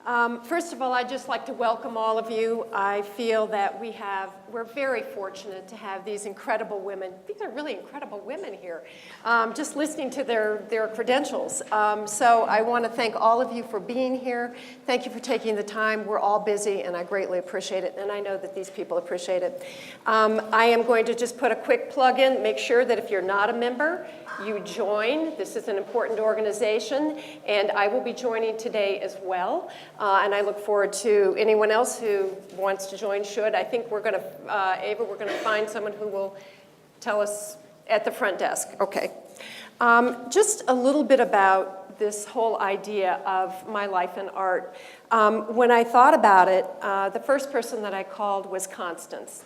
First of all, I'd just like to welcome all of you. I feel that we're very fortunate to have these incredible women. These are really incredible women here, just listening to their credentials. So I want to thank all of you for being here. Thank you for taking the time. We're all busy, and I greatly appreciate it, and I know that these people appreciate it. I am going to just put a quick plug in. Make sure that if you're not a member, you join. This is an important organization, and I will be joining today as well. And I look forward to anyone else who wants to join should. I think we're going to, Ava, we're going to find someone who will tell us at the front desk. Okay. Just a little bit about this whole idea of my life in art. When I thought about it, the first person that I called was Constance.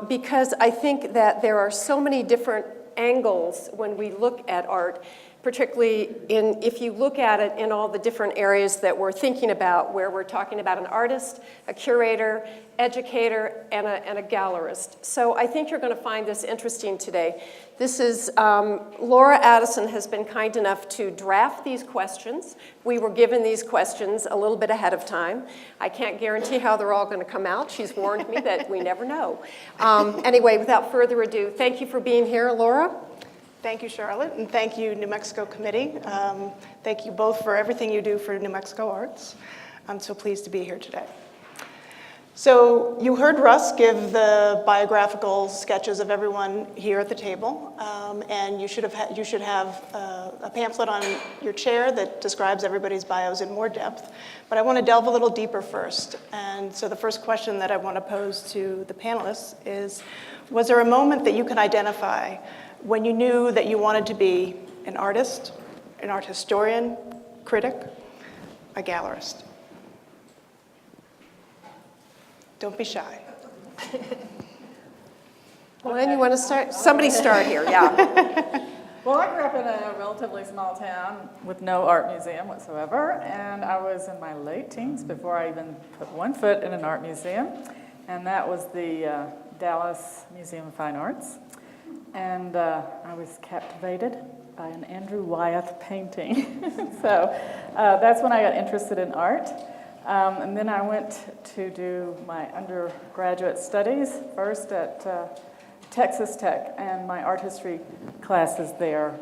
Because I think that there are so many different angles when we look at art, particularly if you look at it in all the different areas that we're thinking about, where we're talking about an artist, a curator, educator, and a gallerist. So I think you're going to find this interesting today. This is, Laura Addison has been kind enough to draft these questions. We were given these questions a little bit ahead of time. I can't guarantee how they're all going to come out. She's warned me that we never know. Anyway, without further ado, thank you for being here, Laura. Thank you, Charlotte, and thank you, New Mexico Committee. Thank you both for everything you do for New Mexico Arts. I'm so pleased to be here today. So you heard Russ give the biographical sketches of everyone here at the table, and you should have a pamphlet on your chair that describes everybody's bios in more depth. But I want to delve a little deeper first. And so the first question that I want to pose to the panelists is, was there a moment that you can identify when you knew that you wanted to be an artist, an art historian, critic, a gallerist? Don't be shy. Well, you want to start? Somebody start here, yeah. Well, I grew up in a relatively small town with no art museum whatsoever, and I was in my late teens before I even put one foot in an art museum, and that was the Dallas Museum of Fine Arts. And I was captivated by an Andrew Wyeth painting. So that's when I got interested in art. And then I went to do my undergraduate studies, first at Texas Tech, and my art history classes there.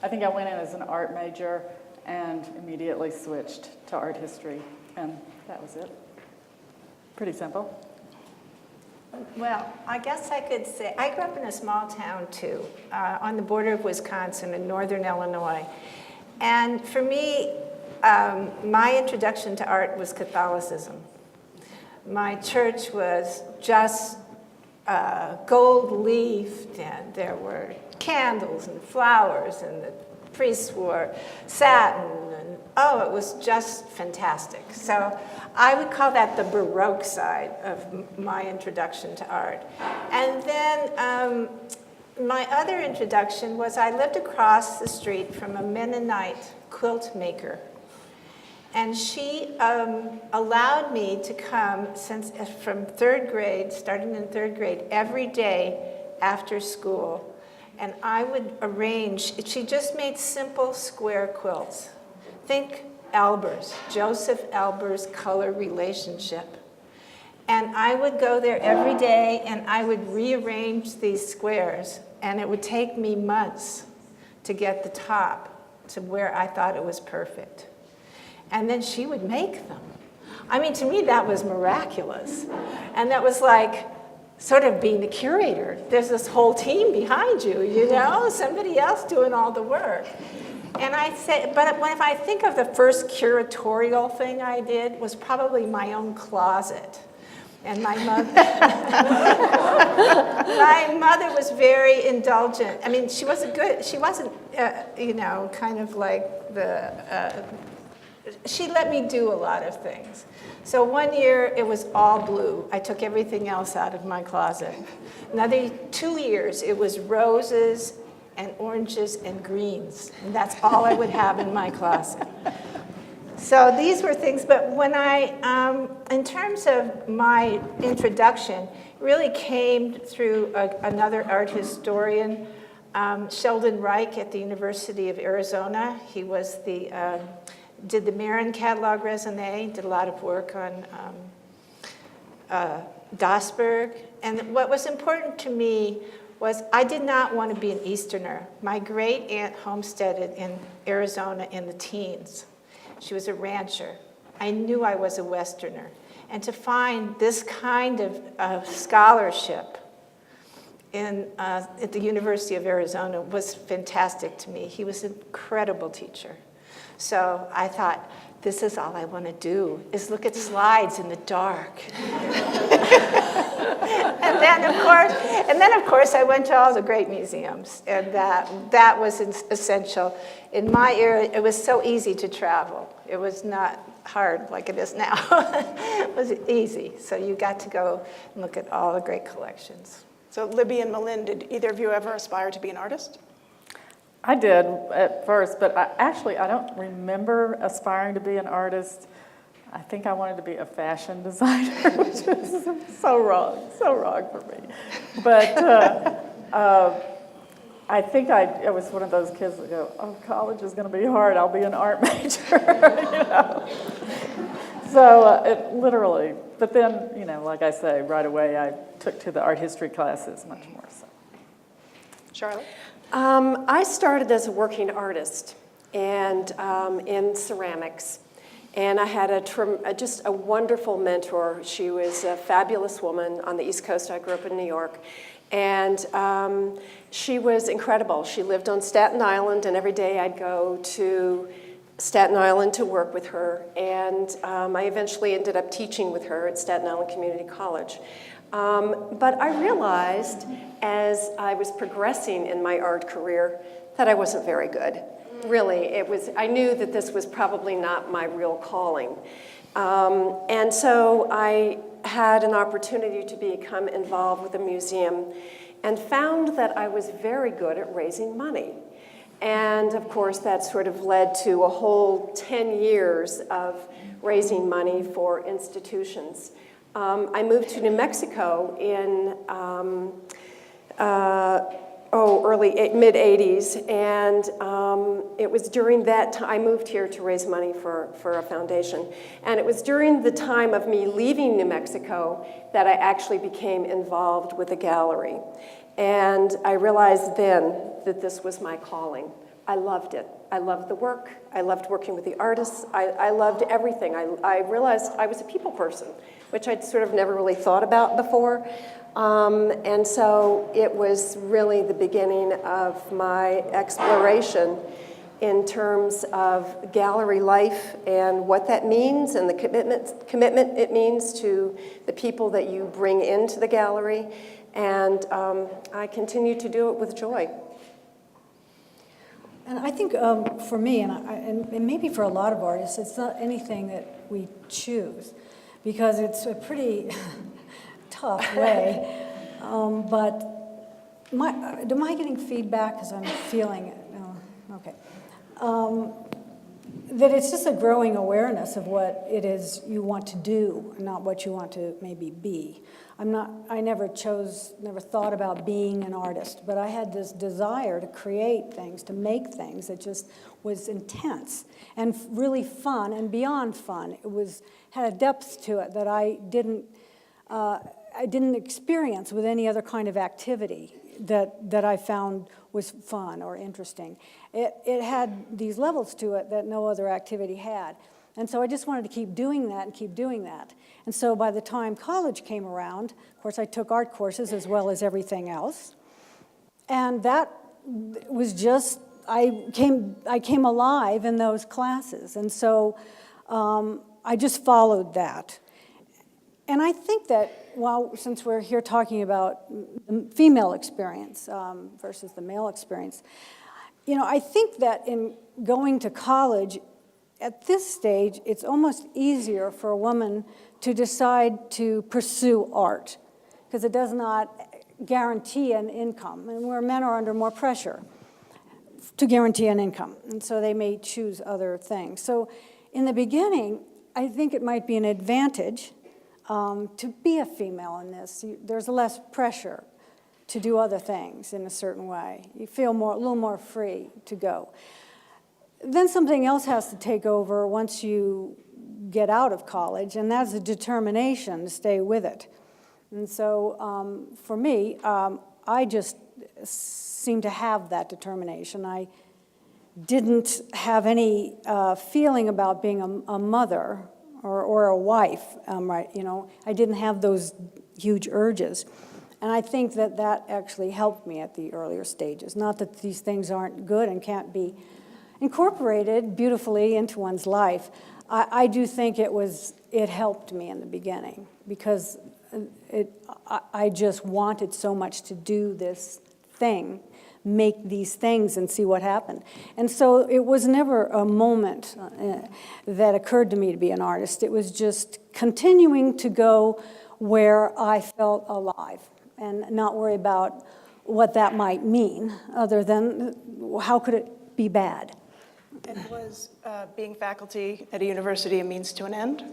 I think I went in as an art major and immediately switched to art history, and that was it. Pretty simple. Well, I guess I could say, I grew up in a small town too, on the border of Wisconsin in northern Illinois. And for me, my introduction to art was Catholicism. My church was just gold-leafed, and there were candles and flowers, and the priests wore satin, and oh, it was just fantastic. So I would call that the Baroque side of my introduction to art. And then my other introduction was I lived across the street from a Mennonite quilt maker. And she allowed me to come from third grade, starting in third grade, every day after school. And I would arrange, she just made simple square quilts. Think Albers, Joseph Albers' color relationship. And I would go there every day and I would rearrange these squares, and it would take me months to get the top to where I thought it was perfect. And then she would make them. I mean, to me, that was miraculous. And that was like sort of being the curator. There's this whole team behind you, you know, somebody else doing all the work. And I said, but if I think of the first curatorial thing I did was probably my own closet. And my mother, my mother was very indulgent. I mean, she wasn't, you know, kind of like she let me do a lot of things. So one year it was all blue. I took everything else out of my closet. Another 2 years it was roses and oranges and greens. And that's all I would have in my closet. So these were things, but when in terms of my introduction, it really came through another art historian, Sheldon Reich at the University of Arizona. He was the did the Marin Catalog Raisonné, did a lot of work on Dasberg. And what was important to me was I did not want to be an Easterner. My great aunt homesteaded in Arizona in the teens. She was a rancher. I knew I was a Westerner. And to find this kind of scholarship at the University of Arizona was fantastic to me. He was an incredible teacher. So I thought, this is all I want to do, is look at slides in the dark. and then of course, I went to all the great museums, and that was essential. In my era, it was so easy to travel. It was not hard like it is now. It was easy, so you got to go and look at all the great collections. So Libby and Malin, did either of you ever aspire to be an artist? I did at first, but I don't remember aspiring to be an artist. I think I wanted to be a fashion designer, which is so wrong for me. But I think I was one of those kids that go, oh, college is going to be hard, I'll be an art major, you know. So it literally, but then, you know, like I say, right away I took to the art history classes much more so. Charlotte? I started as a working artist and in ceramics. And I had just a wonderful mentor. She was a fabulous woman on the East Coast. I grew up in New York. And she was incredible. She lived on Staten Island, and every day I'd go to Staten Island to work with her. And I eventually ended up teaching with her at Staten Island Community College. But I realized as I was progressing in my art career that I wasn't very good. Really, I knew that this was probably not my real calling. And so I had an opportunity to become involved with a museum and found that I was very good at raising money. And of course, that sort of led to a whole 10 years of raising money for institutions. I moved to New Mexico in mid-'80s, and it was during that time, I moved here to raise money for a foundation, and it was during the time of me leaving New Mexico that I actually became involved with a gallery. And I realized then that this was my calling. I loved it. I loved the work. I loved working with the artists. I loved everything. I realized I was a people person, which I'd sort of never really thought about before. And so it was really the beginning of my exploration in terms of gallery life and what that means and the commitment it means to the people that you bring into the gallery. And I continue to do it with joy. And I think for me, and maybe for a lot of artists, it's not anything that we choose, because it's a pretty tough way. But am I getting feedback because I'm feeling it? No, okay. That it's just a growing awareness of what it is you want to do, and not what you want to maybe be. I never thought about being an artist, but I had this desire to create things, to make things that just was intense and really fun and beyond fun. It had a depth to it that I didn't experience with any other kind of activity that I found was fun or interesting. It had these levels to it that no other activity had. And so I just wanted to keep doing that and keep doing that. And so by the time college came around, of course I took art courses as well as everything else. And that was just, I came alive in those classes. And so I just followed that. And I think that, since we're here talking about the female experience versus the male experience, I think that in going to college, at this stage, it's almost easier for a woman to decide to pursue art, because it does not guarantee an income, and where men are under more pressure to guarantee an income, and so they may choose other things. So in the beginning, I think it might be an advantage to be a female in this. There's less pressure to do other things in a certain way. You feel a little more free to go. then something else has to take over once you get out of college, and that's a determination to stay with it. And so for me, I just seemed to have that determination. I didn't have any feeling about being a mother or a wife, right? You know, I didn't have those huge urges. And I think that that actually helped me at the earlier stages. Not that these things aren't good and can't be incorporated beautifully into one's life. I do think it helped me in the beginning because I just wanted so much to do this thing, make these things and see what happened. And so it was never a moment that occurred to me to be an artist. It was just continuing to go where I felt alive and not worry about what that might mean other than how could it be bad. And was being faculty at a university a means to an end?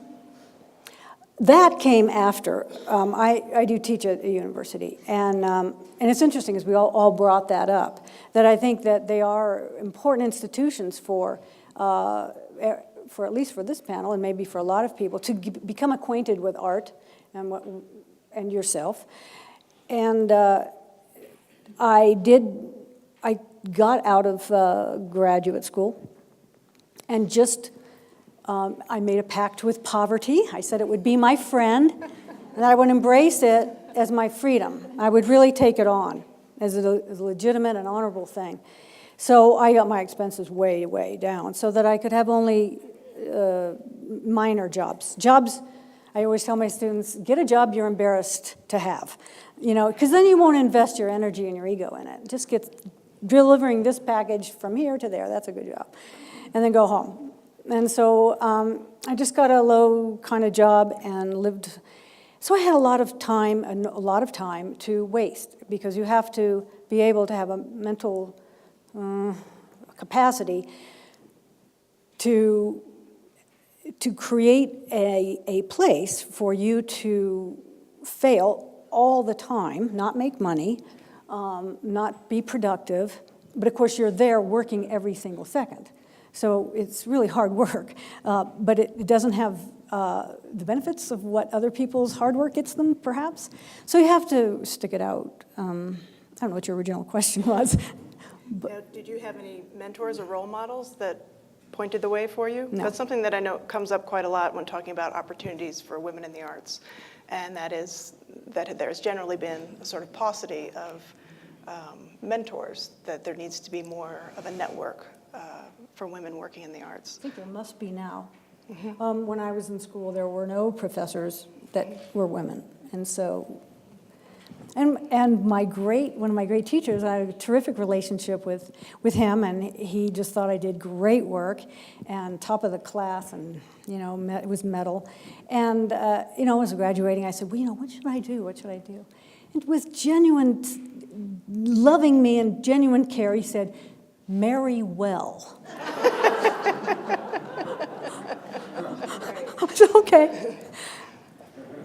That came after. I do teach at a university, and it's interesting because we all brought that up, that I think that they are important institutions for at least for this panel, and maybe for a lot of people, to become acquainted with art and yourself. And I got out of graduate school and just I made a pact with poverty. I said it would be my friend, and I would embrace it as my freedom. I would really take it on as a legitimate and honorable thing. So I got my expenses way, way down so that I could have only minor jobs. Jobs, I always tell my students, get a job you're embarrassed to have, you know, because then you won't invest your energy and your ego in it. Just get delivering this package from here to there, that's a good job. And then go home. And so I just got a low kind of job and lived. So I had a lot of time to waste because you have to be able to have a mental capacity to create a place for you to fail all the time, not make money, not be productive, but of course you're there working every single second. So it's really hard work, but it doesn't have the benefits of what other people's hard work gets them, perhaps. So you have to stick it out. I don't know what your original question was. Now, did you have any mentors or role models that pointed the way for you? No. That's something that I know comes up quite a lot when talking about opportunities for women in the arts, and that is that there's generally been a sort of paucity of mentors, that there needs to be more of a network for women working in the arts. I think there must be now. Mm-hmm. When I was in school, there were no professors that were women, and so, and one of my great teachers, I had a terrific relationship with him, and he just thought I did great work, and top of the class, and it was medal, and I was graduating. I said, well, what should I do? What should I do? And with genuine loving me and genuine care, he said, marry well. I said, okay.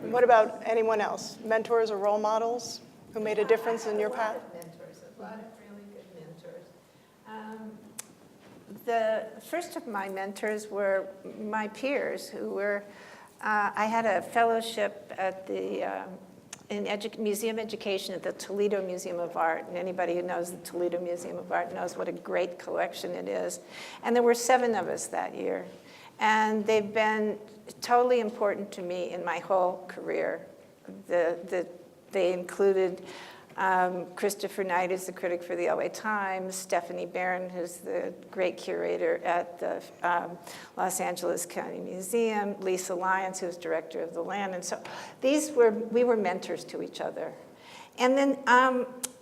What about anyone else? Mentors or role models who made a difference in your path? A lot of really good mentors. The first of my mentors were my peers who were, I had a fellowship at the museum education at the Toledo Museum of Art, and anybody who knows the Toledo Museum of Art knows what a great collection it is. And there were 7 of us that year, and they've been totally important to me in my whole career. They included Christopher Knight, who's the critic for the LA Times, Stephanie Barron, who's the great curator at the Los Angeles County Museum, Lisa Lyons, who's director of the Land. And so we were mentors to each other. And then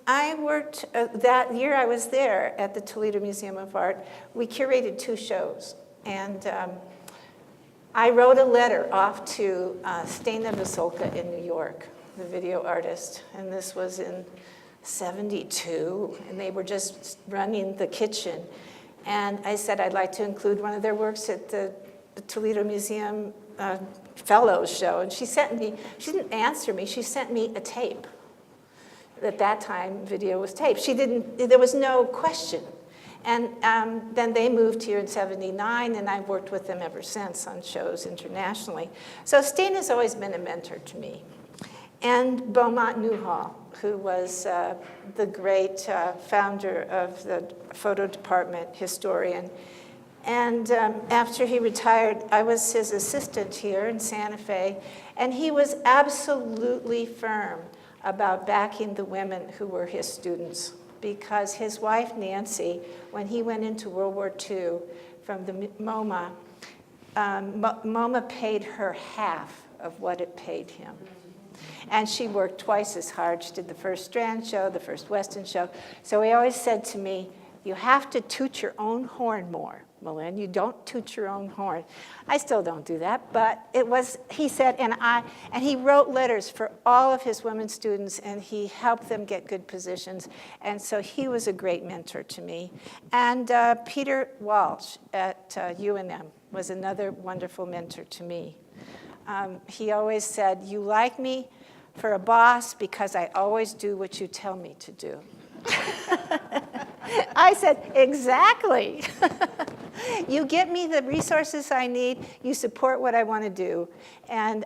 I worked, that year I was there at the Toledo Museum of Art, we curated 2 shows. And I wrote a letter off to Stana Vasulka in New York, the video artist, and this was in '72, and they were just running the kitchen. And I said I'd like to include one of their works at the Toledo Museum Fellows show, and she didn't answer me, she sent me a tape. At that time, video was taped. There was no question. And then they moved here in '79, and I've worked with them ever since on shows internationally. So Steen has always been a mentor to me. And Beaumont Newhall, who was the great founder of the photo department, historian. And after he retired, I was his assistant here in Santa Fe, and he was absolutely firm about backing the women who were his students, because his wife, Nancy, when he went into World War II from the MoMA, MoMA paid her half of what it paid him. And she worked twice as hard. She did the first Strand show, the first Weston show. So he always said to me, you have to toot your own horn more, Malin. You don't toot your own horn. I still don't do that, but it was, he said, and he wrote letters for all of his women students, and he helped them get good positions. And so he was a great mentor to me. And Peter Walsh at UNM was another wonderful mentor to me. He always said, you like me for a boss because I always do what you tell me to do. I said, exactly. You get me the resources I need, you support what I want to do. And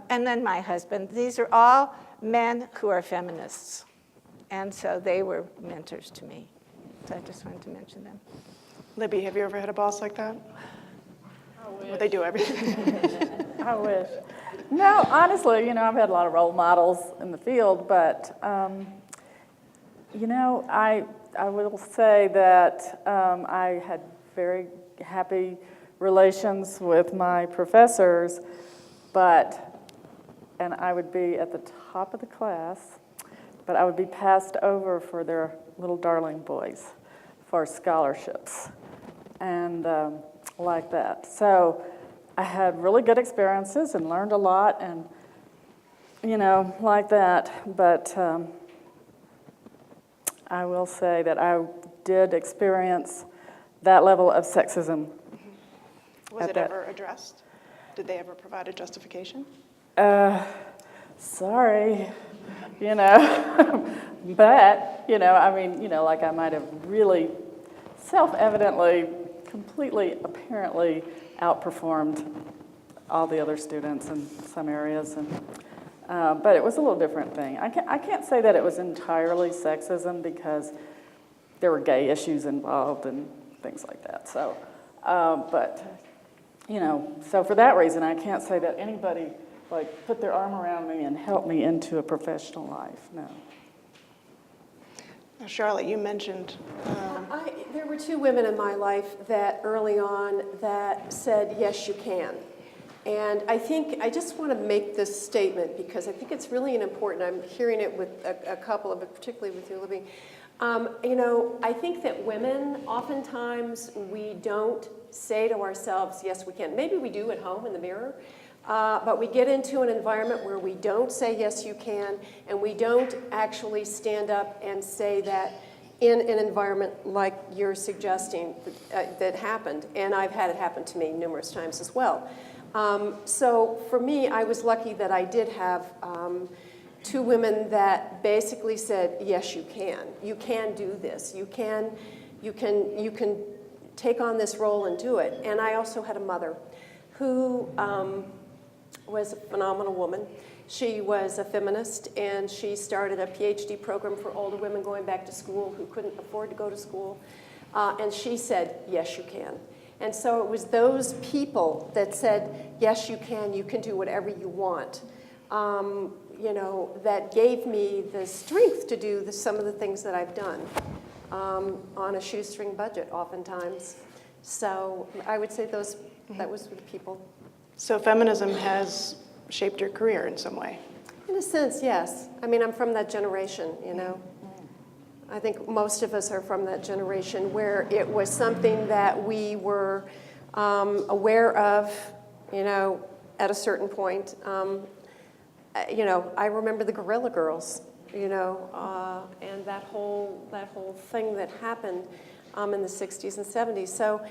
then my husband. These are all men who are feminists. And so they were mentors to me. So I just wanted to mention them. Libby, have you ever had a boss like that? Where they do everything? I wish. No, honestly, I've had a lot of role models in the field, but, I will say that I had very happy relations with my professors, and I would be at the top of the class, but I would be passed over for their little darling boys for scholarships and like that. So I had really good experiences and learned a lot and, like that. But I will say that I did experience that level of sexism. Was it ever addressed? Did they ever provide a justification? Sorry, but, like I might have really self-evidently, completely, apparently outperformed all the other students in some areas, but it was a little different thing. I can't say that it was entirely sexism because there were gay issues involved and things like that. So, so for that reason, I can't say that anybody put their arm around me and helped me into a professional life. No. Now, Charlotte, you mentioned. There were two women in my life that early on that said, yes, you can. And I just want to make this statement because I think it's really important. I'm hearing it with a couple of it, particularly with you, Libby. I think that women, oftentimes, we don't say to ourselves, yes, we can. Maybe we do at home in the mirror, but we get into an environment where we don't say, yes, you can, and we don't actually stand up and say that in an environment like you're suggesting that happened. And I've had it happen to me numerous times as well. So for me, I was lucky that I did have two women that basically said, yes, you can. You can do this. You can take on this role and do it. And I also had a mother who was a phenomenal woman. She was a feminist, and she started a PhD program for older women going back to school who couldn't afford to go to school. And she said, yes, you can. And so it was those people that said, yes, you can do whatever you want, that gave me the strength to do some of the things that I've done on a shoestring budget oftentimes. So I would say that was the people. So feminism has shaped your career in some way? In a sense, yes. I mean, I'm from that generation, I think most of us are from that generation where it was something that we were aware of, at a certain point. I remember the Guerrilla Girls, and that whole thing that happened in the 60s and 70s. So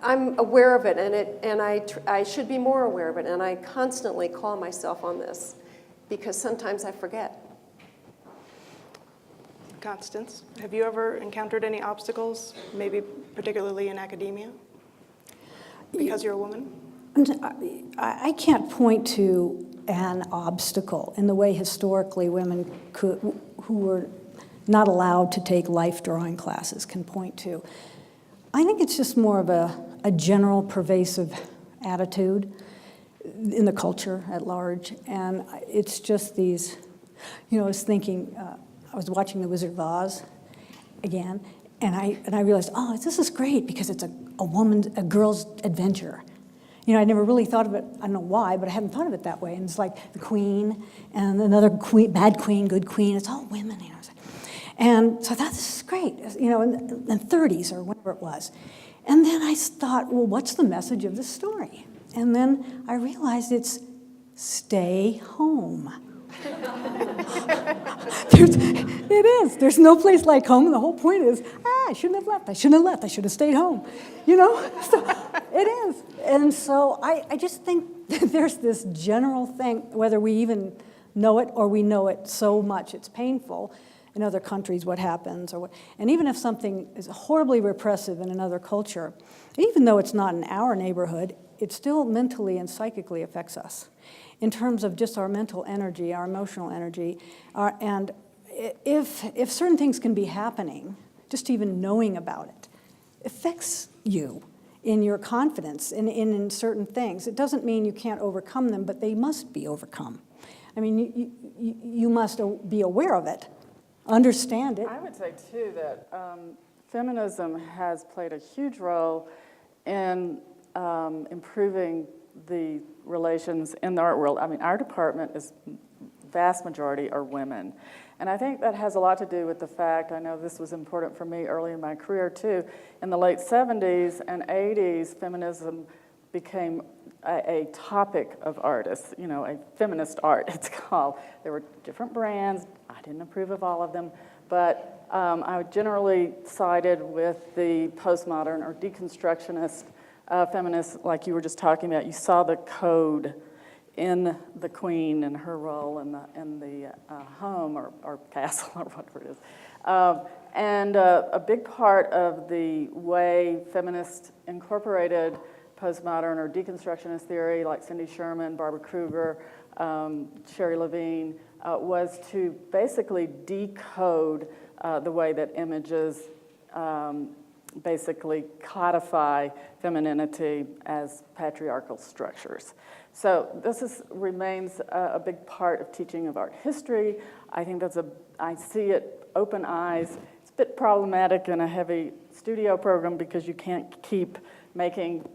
I'm aware of it, and I should be more aware of it, and I constantly call myself on this because sometimes I forget. Constance, have you ever encountered any obstacles, maybe particularly in academia, because you're a woman? I can't point to an obstacle in the way historically women who were not allowed to take life drawing classes can point to. I think it's just more of a general pervasive attitude in the culture at large, and it's just these, I was thinking, I was watching The Wizard of Oz again, and I realized, oh, this is great because it's a girl's adventure. I never really thought of it, I don't know why, but I hadn't thought of it that way. And it's like the queen and another queen, bad queen, good queen, it's all women, And so I thought, this is great, in the 30s or whatever it was. And then I thought, well, what's the message of this story? And then I realized it's stay home. It is. There's no place like home. And the whole point is, I shouldn't have left. I shouldn't have left. I should have stayed home. So it is. And so I just think that there's this general thing, whether we even know it or we know it so much it's painful in other countries, what happens, and even if something is horribly repressive in another culture, even though it's not in our neighborhood, it still mentally and psychically affects us in terms of just our mental energy, our emotional energy, and if certain things can be happening, just even knowing about it affects you in your confidence in certain things. It doesn't mean you can't overcome them, but they must be overcome. I mean, you must be aware of it, understand it. I would say, too, that feminism has played a huge role in improving the relations in the art world. I mean, our department is vast majority are women. And I think that has a lot to do with the fact, I know this was important for me early in my career too, in the late 70s and 80s, feminism became a topic of artists, a feminist art, it's called. There were different brands. I didn't approve of all of them, but I generally sided with the postmodern or deconstructionist feminists, like you were just talking about. You saw the code in the queen and her role in the home or castle or whatever it is. And a big part of the way feminists incorporated postmodern or deconstructionist theory, like Cindy Sherman, Barbara Kruger, Sherry Levine, was to basically decode the way that images basically codify femininity as patriarchal structures. So this remains a big part of teaching of art history. I think I see it open eyes. It's a bit problematic in a heavy studio program because you can't keep making,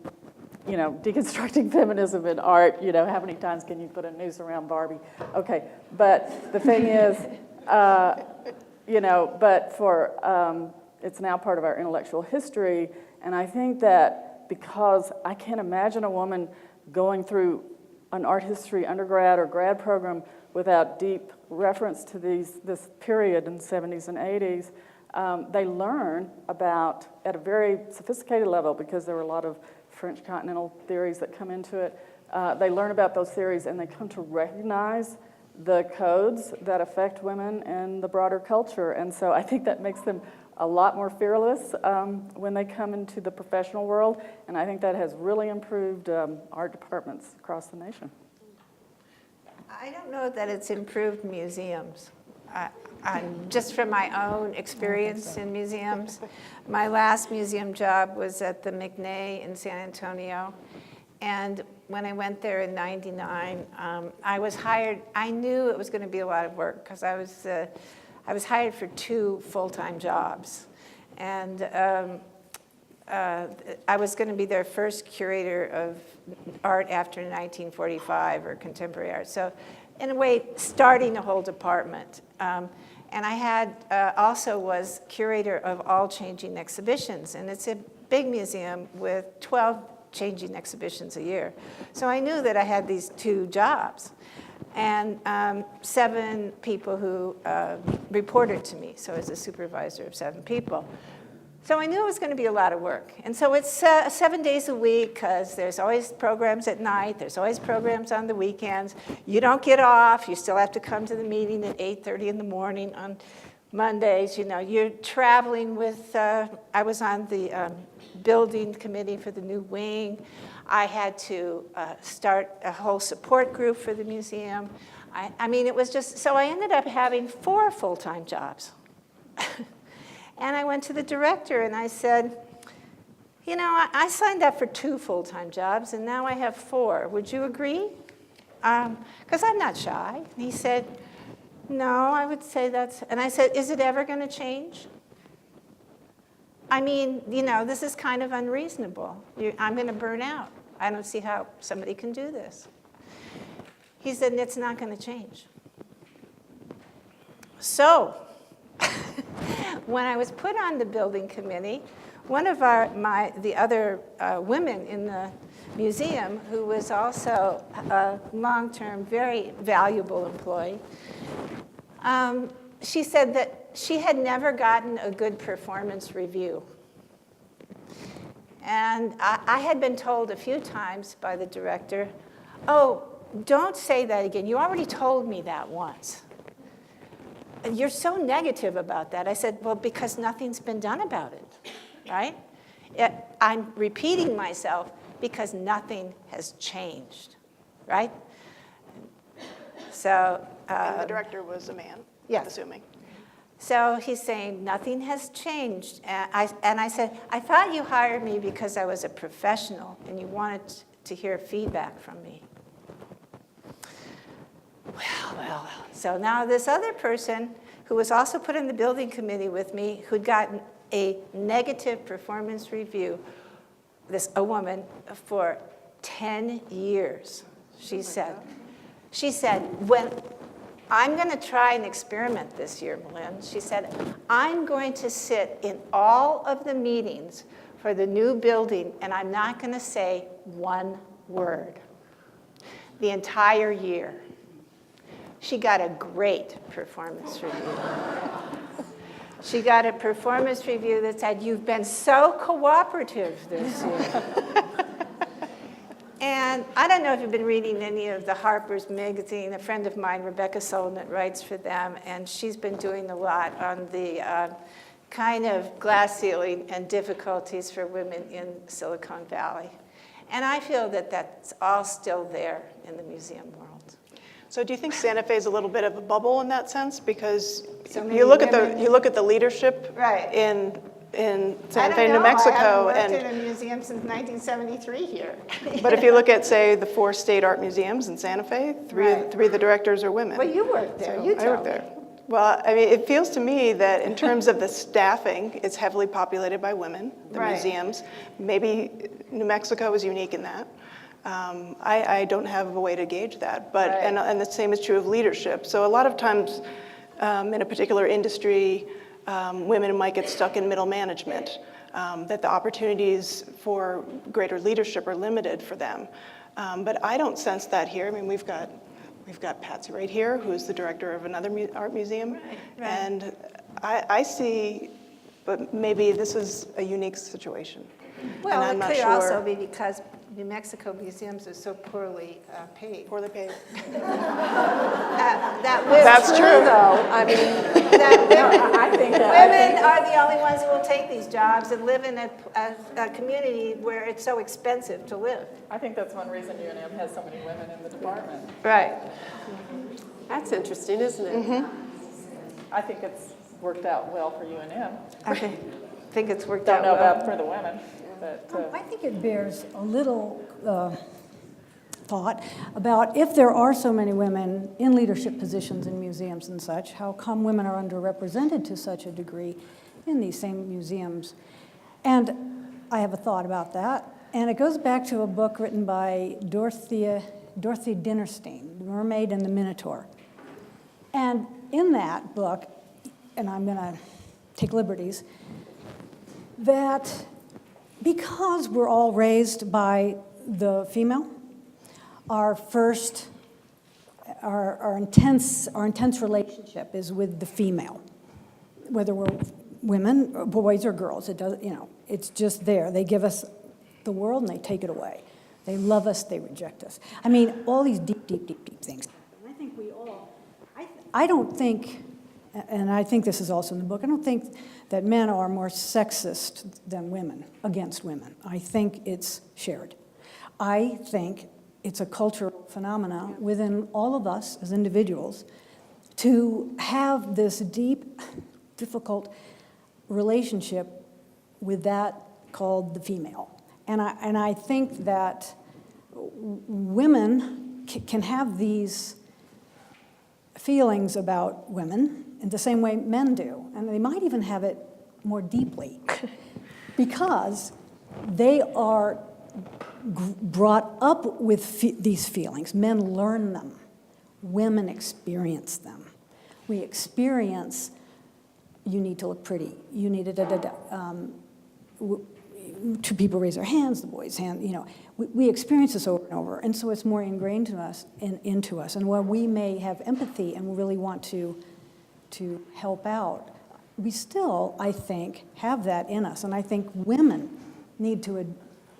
deconstructing feminism in art. How many times can you put a noose around Barbie? Okay, but the thing is, but for, it's now part of our intellectual history, and I think that because I can't imagine a woman going through an art history undergrad or grad program without deep reference to this period in the 70s and 80s, they learn about, at a very sophisticated level, because there were a lot of French continental theories that come into it, they learn about those theories and they come to recognize the codes that affect women in the broader culture. And so I think that makes them a lot more fearless when they come into the professional world, and I think that has really improved art departments across the nation. I don't know that it's improved museums. Just from my own experience in museums, my last museum job was at the McNay in San Antonio, and when I went there in '99, I was hired. I knew it was going to be a lot of work because I was hired for 2 full-time jobs, and I was going to be their first curator of art after 1945 or contemporary art. So, in a way, starting a whole department. And I had also was curator of all changing exhibitions, and it's a big museum with 12 changing exhibitions a year. So I knew that I had these 2 jobs. And 7 people who reported to me, so as a supervisor of 7 people. So I knew it was going to be a lot of work. And so it's 7 days a week, because there's always programs at night, there's always programs on the weekends. You don't get off, you still have to come to the meeting at 8:30 in the morning on Mondays, you know, you're traveling with, I was on the building committee for the new wing. I had to start a whole support group for the museum. I mean, it was just, so I ended up having 4 full-time jobs. And I went to the director and I said, you know, I signed up for 2 full-time jobs and now I have 4. Would you agree? Because I'm not shy. And he said, no, I would say that's, and I said, is it ever going to change? I mean, you know, this is kind of unreasonable. I'm going to burn out. I don't see how somebody can do this. He said, it's not going to change. So, when I was put on the building committee, one of the other women in the museum, who was also a long-term, very valuable employee, she said that she had never gotten a good performance review. And I had been told a few times by the director, oh, don't say that again. You already told me that once. You're so negative about that. I said, well, because nothing's been done about it, right? I'm repeating myself because nothing has changed, right? So. And the director was a man, yes. I'm assuming. So he's saying, nothing has changed. And I said, I thought you hired me because I was a professional and you wanted to hear feedback from me. Well. So now this other person who was also put in the building committee with me, who'd gotten a negative performance review, a woman, for 10 years, she said. She said, when I'm going to try an experiment this year, Malin. She said, I'm going to sit in all of the meetings for the new building, and I'm not going to say one word the entire year. She got a great performance review. She got a performance review that said, you've been so cooperative this year. And I don't know if you've been reading any of the Harper's Magazine. A friend of mine, Rebecca Solnit, writes for them, and she's been doing a lot on the kind of glass ceiling and difficulties for women in Silicon Valley. And I feel that that's all still there in the museum world. So do you think Santa Fe is a little bit of a bubble in that sense? Because So you look at the leadership Right. in Santa Fe, New Mexico, I haven't worked in a museum since 1973 here. but if you look at, say, the 4 state art museums in Santa Fe, three of the directors are women. Well, you worked there. So You I worked told me. there. Well, I mean, it feels to me that in terms of the staffing, it's heavily populated by women, the Right. museums. Maybe New Mexico is unique in that. I don't have a way to gauge that, but Right. and the same is true of leadership. So a lot of times in a particular industry, women might get stuck in middle management, that the opportunities for greater leadership are limited for them. But I don't sense that here. I mean, we've got Patsy right here, who's the director of another art museum, Right. and I see, but maybe this is a unique situation. Well, and I'm it not could sure. also be because New Mexico museums are so poorly paid. Poorly paid. That will That's true. Though, I mean, that women, I think women are the only ones who will take these jobs and live in a community where it's so expensive to live. I think that's one reason UNM has so many women in the department. Right. that's interesting, isn't it? I think it's worked out well for UNM. I think it's worked Don't out know well. about for the women, but I think it bears a little thought about if there are so many women in leadership positions in museums and such, how come women are underrepresented to such a degree in these same museums? And I have a thought about that, and it goes back to a book written by Dorothy Dinnerstein, The Mermaid and the Minotaur. And in that book, and I'm going to take liberties, that because we're all raised by the female, our intense relationship is with the female, whether we're women, or boys, or girls. It does, it's just there. They give us the world and they take it away. They love us, they reject us. I mean, all these deep, deep, deep, deep things. And I think we all. I don't think and I think this is also in the book, I don't think that men are more sexist than women, against women. I think it's shared. I think it's a cultural phenomena within all of us as individuals to have this deep, difficult relationship with that called the female. And I think that women can have these feelings about women in the same way men do, and they might even have it more deeply because they are brought up with these feelings. Men learn them. Women experience them. We experience, you need to look pretty. You need two people raise their hands, the boy's hand, you know. We experience this over and over, and so it's more ingrained to us, into us. And while we may have empathy and really want to help out, we still, I think, have that in us. And I think women need to,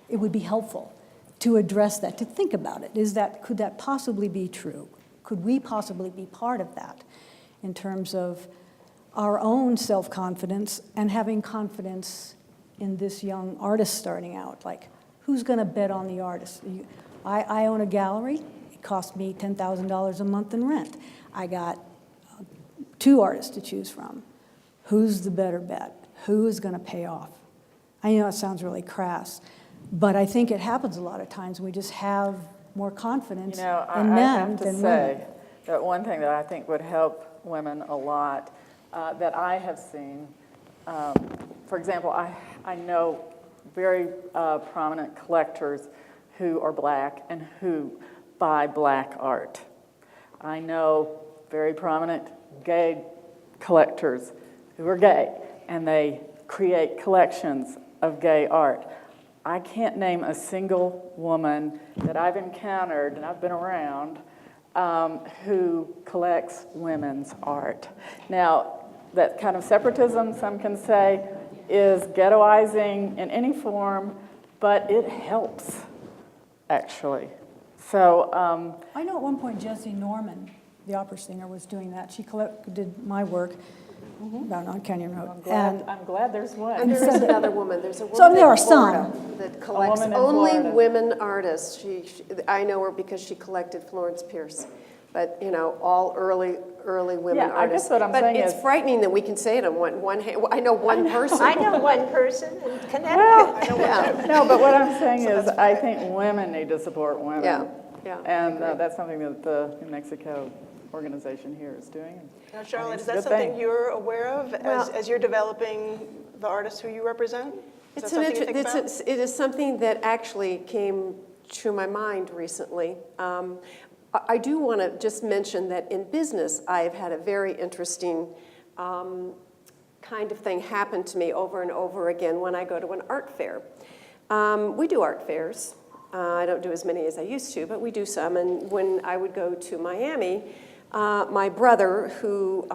it would be helpful to address that, to think about it. Could that possibly be true? Could we possibly be part of that in terms of our own self-confidence and having confidence in this young artist starting out? Like, who's going to bet on the artist? I own a gallery. It cost me $10,000 a month in rent. I got 2 artists to choose from. Who's the better bet? Who is going to pay off? I know it sounds really crass, but I think it happens a lot of times. We just have more confidence in men than women. Say that one thing that I think would help women a lot that I have seen, for example, I know very prominent collectors who are black and who buy black art. I know very prominent gay collectors who are gay, and they create collections of gay art. I can't name a single woman that I've encountered, and I've been around, who collects women's art. Now, that kind of separatism, some can say, is ghettoizing in any form, but it helps, actually. So I know at one point Jessie Norman, the opera singer, was doing that. She did my work about on Canyon Road. I'm glad there's one. And there is another woman. There's a woman So there in are Florida some. that collects woman in only Florida. women artists. I know her because she collected Florence Pierce. But, you know, all early women Yeah, I artists. guess what I'm but saying it's is- frightening that we can say it on one hand. I know one person. I know one person in Connecticut. Yeah, No, but what I'm saying is I think women need to support women. yeah. And that's something that the New Mexico organization here is doing. Now, Charlotte, is it's a that good something thing. you're aware of Well- as you're developing the artists who you represent? Is that something you think about? It is something that actually came to my mind recently. I do want to just mention that in business, I've had a very interesting kind of thing happen to me over and over again when I go to an art fair. We do art fairs. I don't do as many as I used to, but we do some. And when I would go to Miami, my brother, who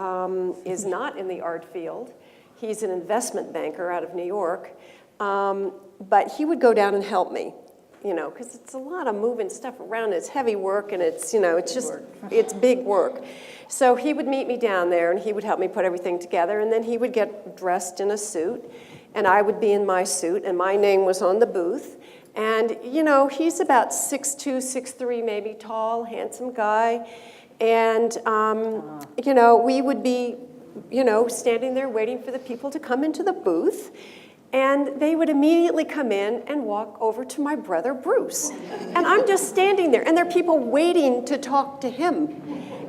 is not in the art field, he's an investment banker out of New York, but he would go down and help me. You know, because it's a lot of moving stuff around. It's heavy work, and it's, you know, it's just, it's big work. So he would meet me down there, and he would help me put everything together, and then he would get dressed in a suit, and I would be in my suit, and my name was on the booth. And, you know, he's about 6'2", 6'3", maybe tall, handsome guy. And, you know, we would be, you know, standing there waiting for the people to come into the booth. And they would immediately come in and walk over to my brother, Bruce. And I'm just standing there, and there are people waiting to talk to him.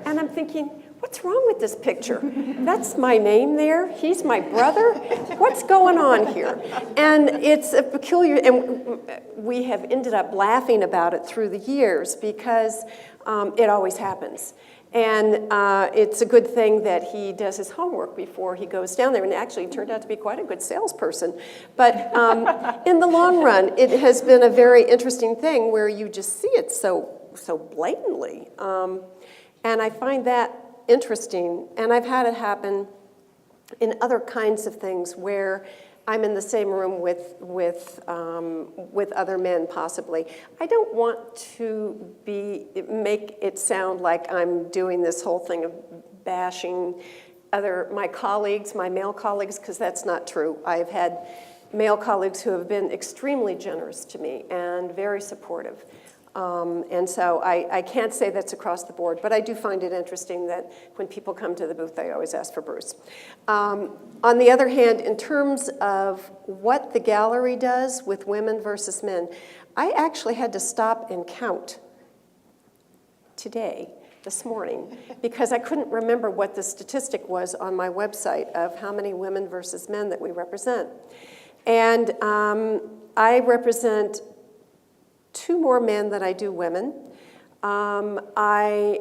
And I'm thinking, what's wrong with this picture? That's my name there. He's my brother. What's going on here? And it's a peculiar, and we have ended up laughing about it through the years because it always happens. And it's a good thing that he does his homework before he goes down there, and actually turned out to be quite a good salesperson. But in the long run, it has been a very interesting thing where you just see it so blatantly. And I find that interesting, and I've had it happen in other kinds of things where I'm in the same room with other men, possibly. I don't want to make it sound like I'm doing this whole thing of bashing my colleagues, my male colleagues, because that's not true. I've had male colleagues who have been extremely generous to me and very supportive. And so I can't say that's across the board, but I do find it interesting that when people come to the booth, they always ask for Bruce. On the other hand, in terms of what the gallery does with women versus men, I actually had to stop and count this morning, because I couldn't remember what the statistic was on my website of how many women versus men that we represent. And I represent 2 more men than I do women. I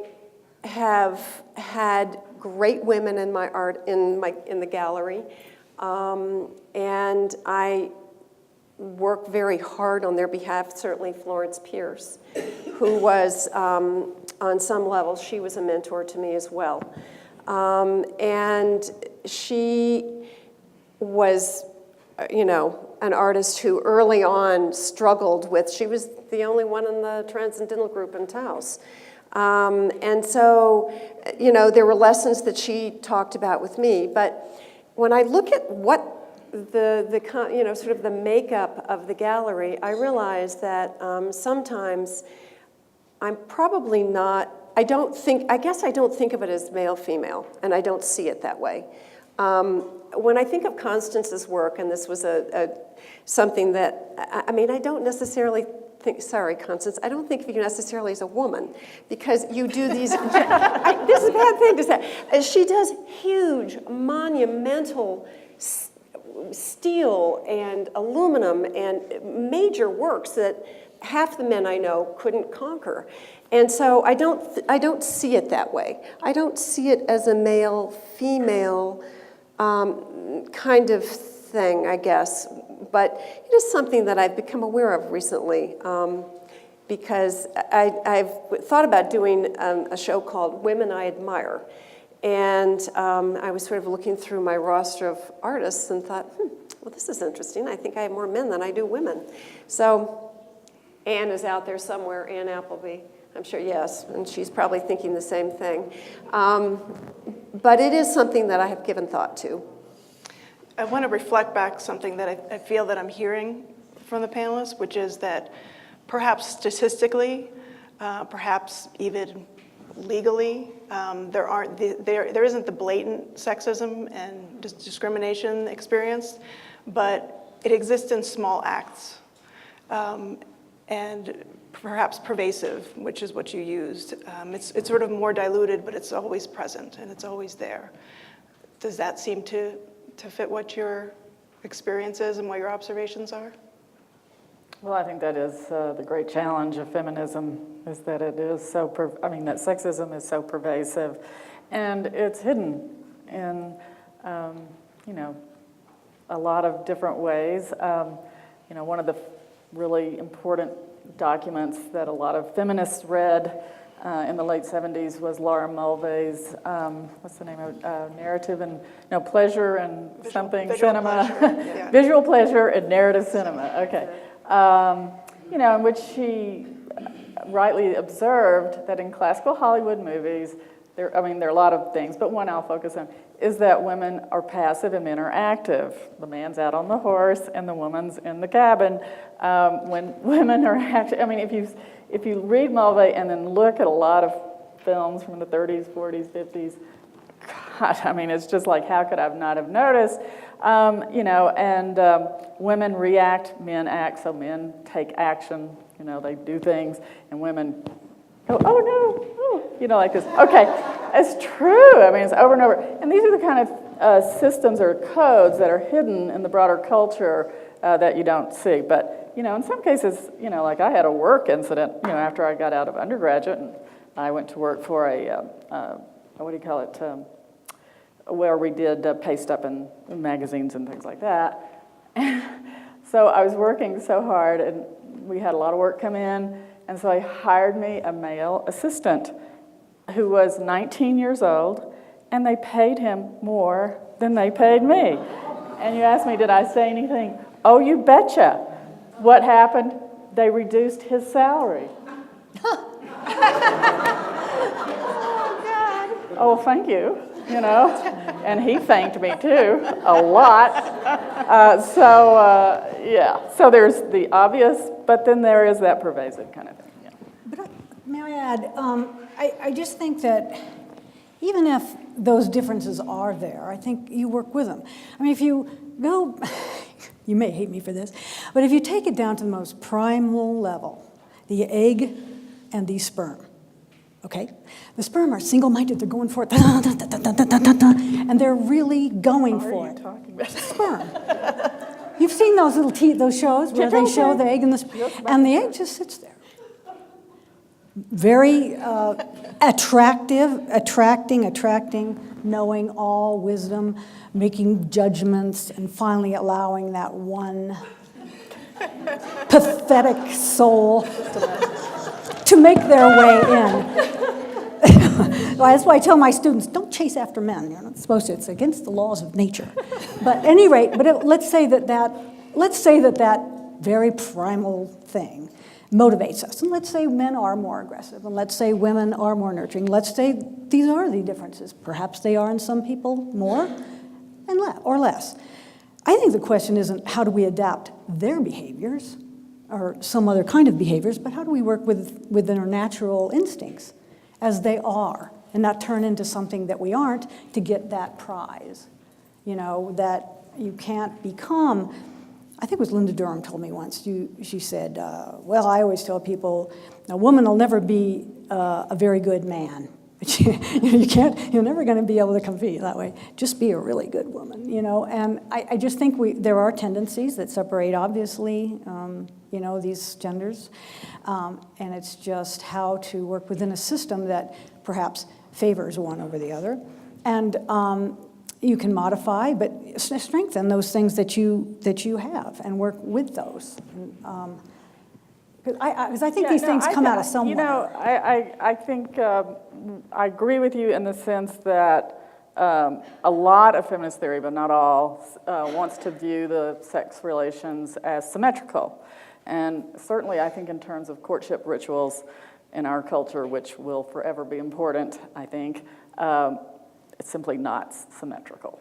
have had great women in my art, in the gallery, and I work very hard on their behalf. Certainly Florence Pierce, who was, on some level, she was a mentor to me as well. And she was, an artist who early on struggled with, she was the only one in the transcendental group in Taos. And so, there were lessons that she talked about with me, but when I look at what sort of the makeup of the gallery, I realize that sometimes I'm probably not, I guess I don't think of it as male-female, and I don't see it that way. When I think of Constance's work, and this was something that, I don't necessarily think, sorry, Constance, I don't think of you necessarily as a woman, because you do these, this is a bad thing to say. She does huge, monumental steel and aluminum and major works that half the men I know couldn't conquer. And so I don't see it that way. I don't see it as a male-female kind of thing, I guess. But it is something that I've become aware of recently, because I've thought about doing a show called Women I Admire. And I was sort of looking through my roster of artists and thought, well, this is interesting. I think I have more men than I do women. So Anne is out there somewhere, Anne Appleby. I'm sure, yes, and she's probably thinking the same thing. But it is something that I have given thought to. I want to reflect back something that I feel that I'm hearing from the panelists, which is that perhaps statistically, perhaps even legally, there isn't the blatant sexism and discrimination experienced, but it exists in small acts, and perhaps pervasive, which is what you used. It's sort of more diluted, but it's always present and it's always there. Does that seem to fit what your experience is and what your observations are? Well, I think that is the great challenge of feminism, is that it is so, that sexism is so pervasive, and it's hidden in, a lot of different ways. One of the really important documents that a lot of feminists read in the late 70s was Laura Mulvey's, what's the name of it, narrative and, pleasure and something, cinema. Yeah. Visual pleasure and narrative cinema, okay. In which she rightly observed that in classical Hollywood movies, there are a lot of things, but one I'll focus on, is that women are passive and men are active. The man's out on the horse and the woman's in the cabin. When women are active, if you read Mulvey and then look at a lot of films from the 30s, 40s, 50s, God, it's just like, how could I not have noticed? Women react, men act, so men take action, they do things, and women go, oh no, like this. Okay, it's true, it's over and over. And these are the kind of systems or codes that are hidden in the broader culture that you don't see. But, in some cases, like I had a work incident, after I got out of undergraduate, and I went to work for where we did paste up in magazines and things like that. So I was working so hard, and we had a lot of work come in, and so I hired me a male assistant who was 19 years old, and they paid him more than they paid me. And you asked me, did I say anything? Oh, you betcha. What happened? They reduced his salary. Oh, thank you. you know, and he thanked me too, a lot. Yeah, so there's the obvious, but then there is that pervasive kind of thing. Yeah. But may I add, I just think that even if those differences are there, I think you work with them. I mean, if you go, you may hate me for this, but if you take it down to the most primal level, the egg and the sperm, okay? The sperm are single-minded, they're going for it, and they're really going for it. Talking about Sperm. You've seen those little those shows where they show the egg and the egg just sits there. Very attracting, knowing all, wisdom, making judgments, and finally allowing that one pathetic soul to make their way in. Well, that's why I tell my students, don't chase after men. You're not supposed to. It's against the laws of nature. But at any rate, let's say that very primal thing motivates us. And let's say men are more aggressive, and let's say women are more nurturing. Let's say these are the differences. Perhaps they are in some people more and or less. I think the question isn't how do we adapt their behaviors or some other kind of behaviors, but how do we work within our natural instincts as they are and not turn into something that we aren't to get that prize. You know, that you can't become. I think it was Linda Durham told me once, she said, well, I always tell people, a woman will never be a very good man. You're never going to be able to compete that way. Just be a really good woman, you know. And I just think there are tendencies that separate, obviously, you know, these genders. And it's just how to work within a system that perhaps favors one over the other. And you can modify, but strengthen those things that you have and work with those. Because I think these things come out of somewhere. You know, I think I agree with you in the sense that a lot of feminist theory, but not all, wants to view the sex relations as symmetrical. And certainly I think in terms of courtship rituals in our culture, which will forever be important, I think, it's simply not symmetrical.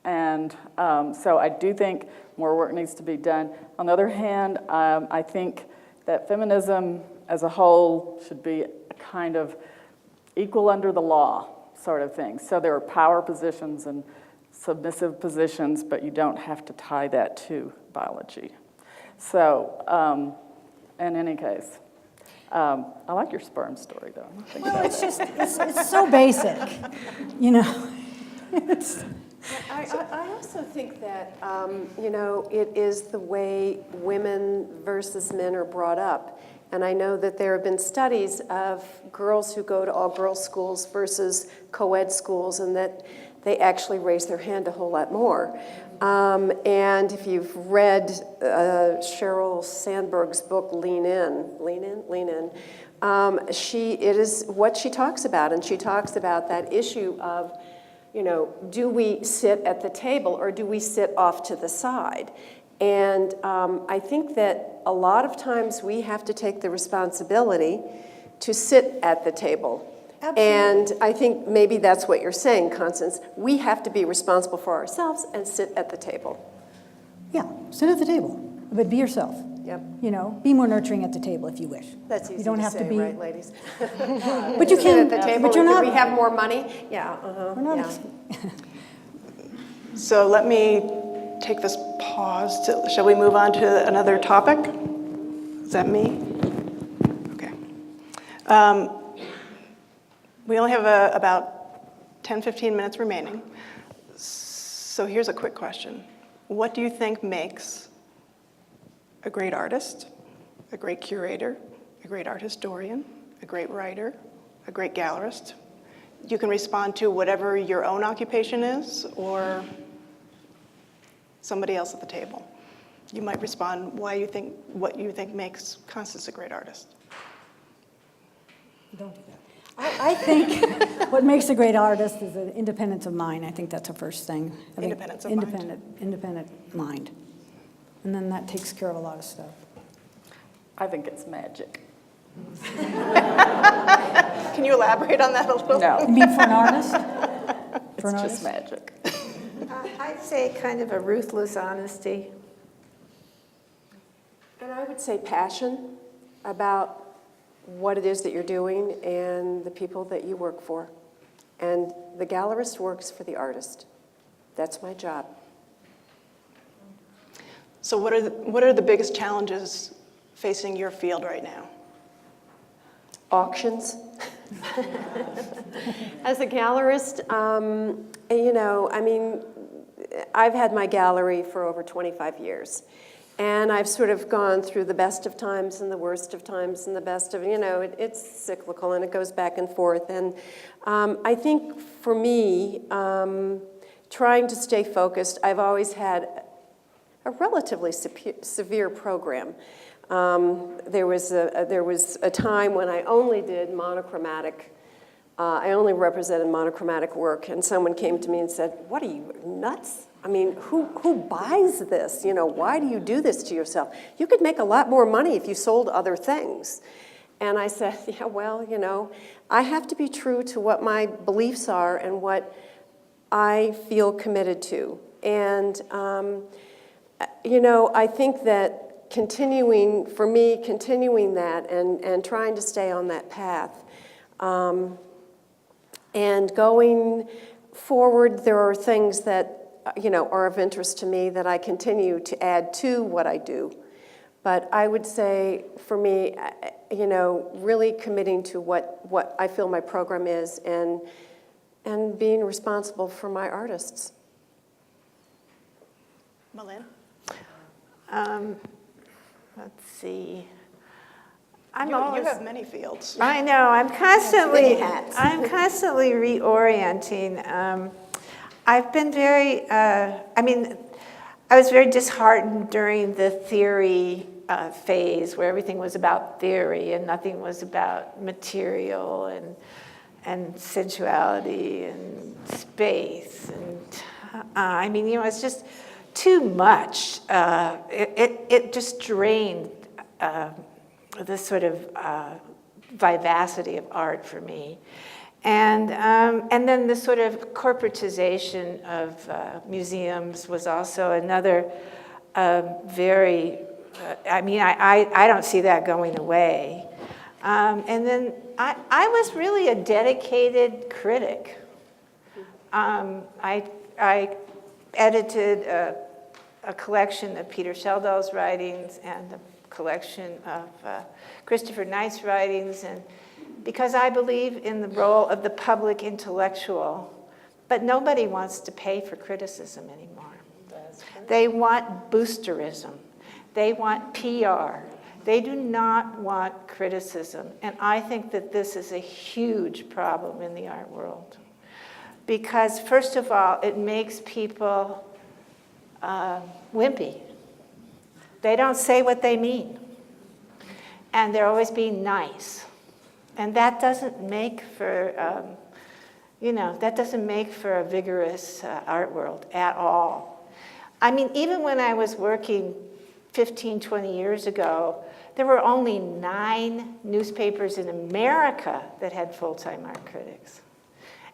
And so I do think more work needs to be done. On the other hand, I think that feminism as a whole should be a kind of equal under the law sort of thing. So there are power positions and submissive positions, but you don't have to tie that to biology. So in any case, I like your sperm story, though. Well, it's just, it's so basic, you know. I also think that, you know, it is the way women versus men are brought up. And I know that there have been studies of girls who go to all-girls schools versus co-ed schools, and that they actually raise their hand a whole lot more. And if you've read Sheryl Sandberg's book, Lean In, it is what she talks about, and she talks about that issue of, you know, do we sit at the table or do we sit off to the side? And I think that a lot of times we have to take the responsibility to sit at the table. Absolutely. And I think maybe that's what you're saying, Constance. We have to be responsible for ourselves and sit at the table. Yeah, sit at the table, but be yourself. Yep. You know, be more nurturing at the table if you wish. That's easy you don't to have say, to be, right, ladies? But you Sit can. at the table. But you're not. We have more money. Yeah. We're not. Yeah. So let me take this pause. Shall we move on to another topic? Is that me? Okay. We only have about 10, 15 minutes remaining. So here's a quick question. What do you think makes a great artist, a great curator, a great art historian, a great writer, a great gallerist? You can respond to whatever your own occupation is or somebody else at the table. You might respond what you think makes Constance a great artist. Don't do that. I think what makes a great artist is the independence of mind. I think that's the first thing. Independence of mind. Independent mind. And then that takes care of a lot of stuff. I think it's magic. Can you elaborate on that a little? No. You mean for an artist? It's just magic. I'd say kind of a ruthless honesty. And I would say passion about what it is that you're doing and the people that you work for. And the gallerist works for the artist. That's my job. So what are the biggest challenges facing your field right now? Auctions. As a gallerist, you know, I mean, I've had my gallery for over 25 years. And I've sort of gone through the best of times and the worst of times and the best of, you know, it's cyclical and it goes back and forth. And I think for me, trying to stay focused, I've always had a relatively severe program. There was a time when I only did monochromatic. I only represented monochromatic work, and someone came to me and said, "What are you, nuts? I mean, who buys this? You know, why do you do this to yourself? You could make a lot more money if you sold other things." And I said, "Yeah, well, you know, I have to be true to what my beliefs are and what I feel committed to." And you know, I think that continuing that and trying to stay on that path. And going forward, there are things that, you know, are of interest to me that I continue to add to what I do. But I would say, for me, you know, really committing to what I feel my program is and being responsible for my artists. Malin? Let's see. You have many fields. I know. I'm constantly many hats. reorienting. I've been very. I mean, I was very disheartened during the theory phase, where everything was about theory and nothing was about material and sensuality and space. And I mean, you know, it's just too much. It just drained this sort of vivacity of art for me. And then the sort of corporatization of museums was also another very, I mean, I don't see that going away. And then I was really a dedicated critic. I edited a collection of Peter Sheldall's writings and a collection of Christopher Knight's writings, and because I believe in the role of the public intellectual, but nobody wants to pay for criticism anymore. They want boosterism. They want PR. They do not want criticism. And I think that this is a huge problem in the art world. Because first of all, it makes people wimpy. They don't say what they mean. And they're always being nice. And that doesn't make for, you know, that doesn't make for a vigorous art world at all. I mean, even when I was working 15, 20 years ago, there were only 9 newspapers in America that had full-time art critics.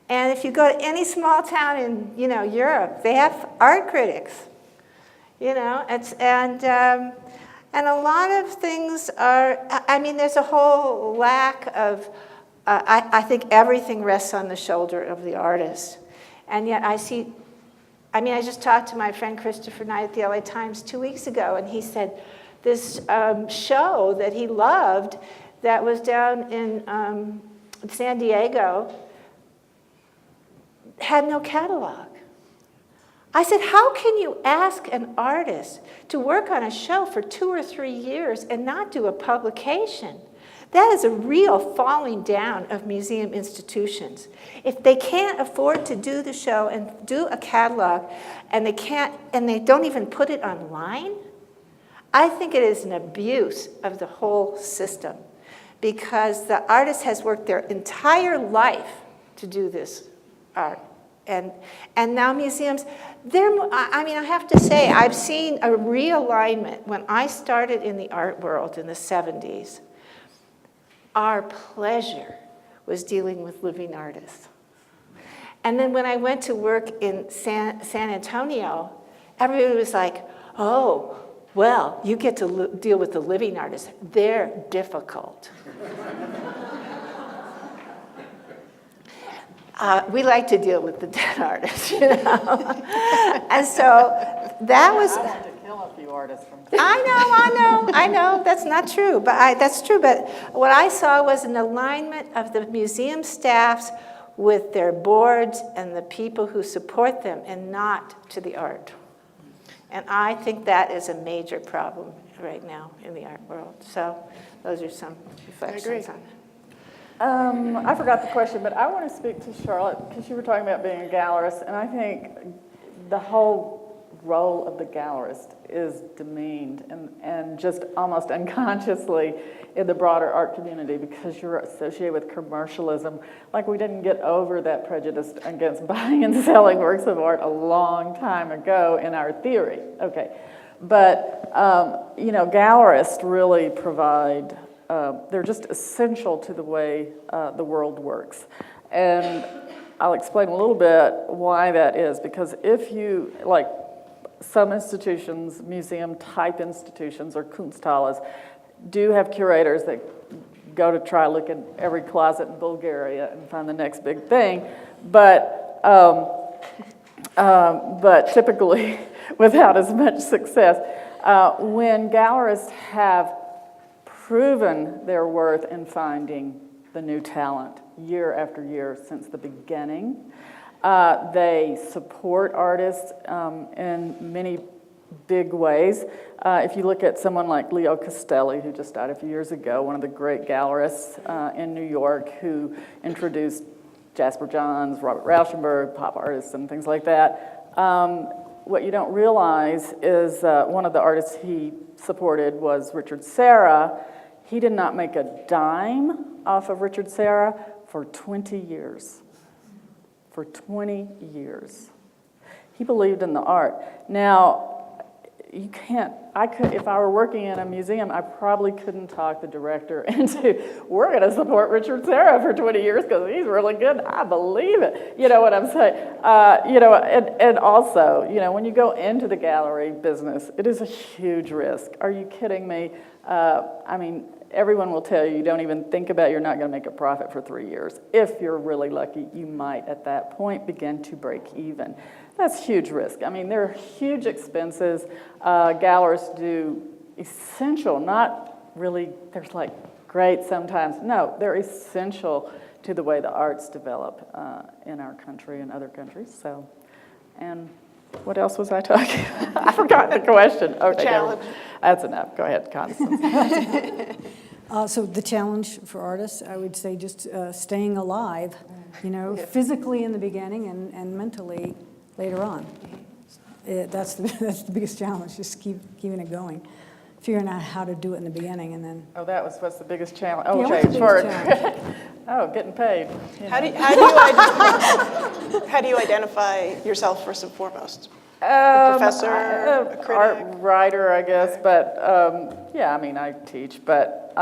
And if you go to any small town in, you know, Europe, they have art critics. You know, and a lot of things are, I mean, there's a whole lack of, I think everything rests on the shoulder of the artist. And yet I just talked to my friend Christopher Knight at the LA Times 2 weeks ago, and he said this show that he loved that was down in San Diego had no catalog. I said, how can you ask an artist to work on a show for 2 or 3 years and not do a publication? That is a real falling down of museum institutions. If they can't afford to do the show and do a catalog, and they don't even put it online, I think it is an abuse of the whole system, because the artist has worked their entire life to do this art. And now museums, I mean, I have to say, I've seen a realignment. When I started in the art world in the 70s, our pleasure was dealing with living artists. And then when I went to work in San Antonio, everybody was like, oh, well, you get to deal with the living artists. They're difficult. We like to deal with the dead artists, you know. And so that was. I had to kill a few artists from. I know. That's not true, but that's true. But what I saw was an alignment of the museum staffs with their boards and the people who support them, and not to the art. And I think that is a major problem right now in the art world. So those are some reflections on it. I forgot the question, but I want to speak to Charlotte because you were talking about being a gallerist, and I think the whole role of the gallerist is demeaned and just almost unconsciously in the broader art community because you're associated with commercialism. Like we didn't get over that prejudice against buying and selling works of art a long time ago in our theory. Okay, but you know, gallerists really provide. They're just essential to the way the world works. And I'll explain a little bit why that is, because if you, like some institutions, museum-type institutions or Kunsthalles, do have curators that go to try look in every closet in Bulgaria and find the next big thing, but typically without as much success. When gallerists have proven their worth in finding the new talent year after year since the beginning. They support artists in many big ways. If you look at someone like Leo Castelli, who just died a few years ago, one of the great gallerists in New York who introduced Jasper Johns, Robert Rauschenberg, pop artists and things like that. What you don't realize is one of the artists he supported was Richard Serra. He did not make a dime off of Richard Serra for 20 years. For 20 years. He believed in the art. Now, you can't, if I were working in a museum, I probably couldn't talk the director into, we're going to support Richard Serra for 20 years because he's really good. I believe it. You know what I'm saying? You know, and also, you know, when you go into the gallery business, it is a huge risk. Are you kidding me? I mean, everyone will tell you, you don't even think about you're not going to make a profit for 3 years. If you're really lucky, you might at that point begin to break even. That's huge risk. I mean, there are huge expenses. Gallerists do essential, not really, there's like great sometimes. No, they're essential to the way the arts develop in our country and other countries. So, and what else was I talking about? I forgot the question. Okay, challenge. That's enough. Go ahead, Constance. So the challenge for artists, I would say just staying alive, you know, physically in the beginning and mentally later on. That's the biggest challenge, just keeping it going. Figuring out how to do it in the beginning and then... Oh, that was what's the biggest challenge? Oh, Yeah, okay, what's the biggest challenge? Oh, getting paid. You How know. do you identify yourself first and foremost? A professor, a critic? Art writer, I guess, but yeah, I mean, I teach, but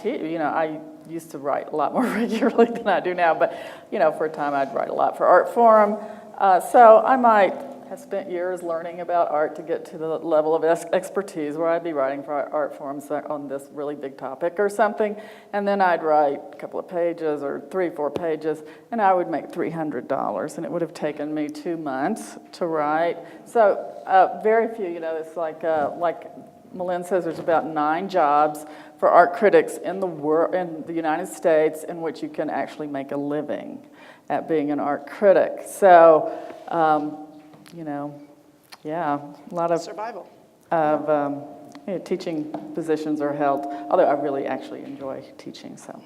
you know, I used to write a lot more regularly than I do now, but, you know, for a time I'd write a lot for Art Forum, so I might have spent years learning about art to get to the level of expertise where I'd be writing for Art Forums on this really big topic or something, and then I'd write a couple of pages or 3-4 pages, and I would make $300, and it would have taken me 2 months to write. So very few, you know, it's like Malin says, there's about 9 jobs for art critics in the United States in which you can actually make a living at being an art critic. So, you know, yeah, a lot of survival of teaching positions are held, although I really actually enjoy teaching, so.